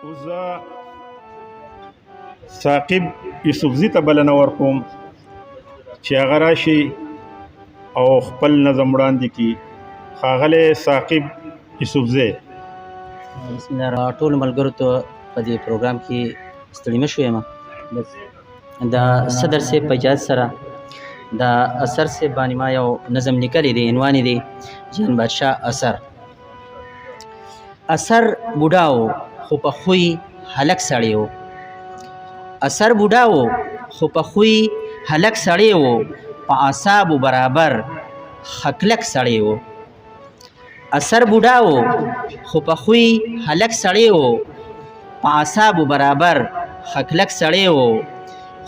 اوس زه ثاقب یوسفزي ته بلنه ورکوم چې هغه راشي او خپل نظم وړاندې کړي. ښاغلی ثاقب یوسفزی. بسم الله الرحمن ټول ملګرو ته په دې پروګرام کې ستړي مه شوم. بس دا صدر صاحب په اجازه سره دا اثر صاحب باندې ما یو نظم لیکلی دی، عنوان یې دی جان بادشاه اثر. اثر بوډا و خو په خوی هلک سړی و. اثر بوډا و خو په خوی هلک سړی و، په اعصابو برابر خکلک سړی و. اثر بوډا و خو په خوی هلک سړی و، په اعصابو برابر خکلک سړی و.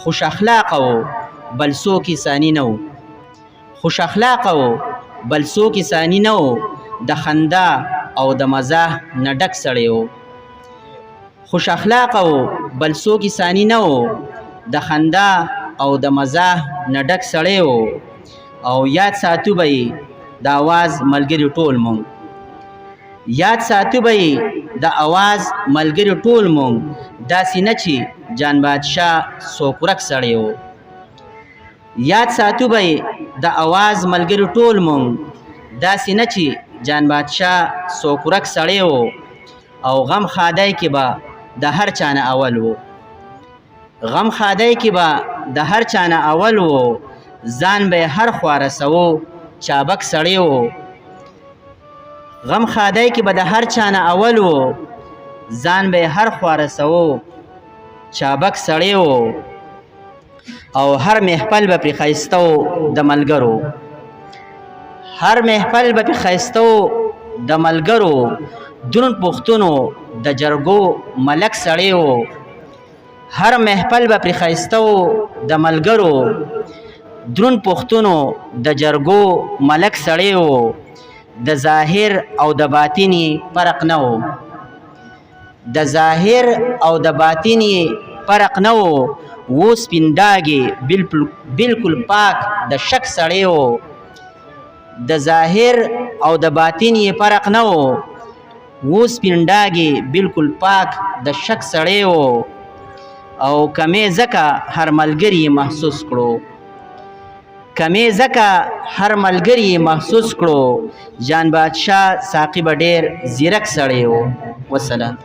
خوش اخلاقه و بل څوک یې ثاني نه و. خوش اخلاقه و بل څوک یې ثاني نه و، د خندا او د مزاح نه ډک سړی و. خوش اخلاقه و بل څوک یې ثاني نه و، د خندا او د مزاح نه ډک سړی و. او یاد ساتو به یې د اواز ملګري ټول مونږ. یاد ساتو به یې د اواز ملګري ټول مونږ، داسې نه چې جان بادشاه څوک ورک سړی و. یاد ساتو به یې د اواز ملګري ټول مونږ، داسې نه چې جان بادشاه څوک ورک سړی و. او غم خادی کې به د هر چا نه اول و. غم خادی کې به د هر چا نه اول و، ځان به هر خوا رسوو چابک سړی و. غم خادی کې به د هر چا نه اول و، ځان به هر خوا رسوو چابک سړی و. او هر محفل به پرې ښایسته و د ملګرو. هر محفل به پرې ښایسته و د ملګرو، دروند پوښتنو د جرګو ملک سړی و. هر محفل به پرې ښایسته و د ملګرو، دروند پوښتنو د جرګو ملک سړی و. د ظاهر او د باطن یې فرق نه و. د ظاهر او د باطن یې فرق نه و، و سپین ډاګې بلکل پاک د شک سړی و. د ظاهر او د باطن یې فرق نه و، و سپین ډاګې بلکل پاک د شک سړی و. او کمې ځکه هر ملګري محسوس کړو. کمې ځکه هر ملګري محسوس کړو، جان بادشاه ثاقب ډېر زیرک سړی و. وسلام.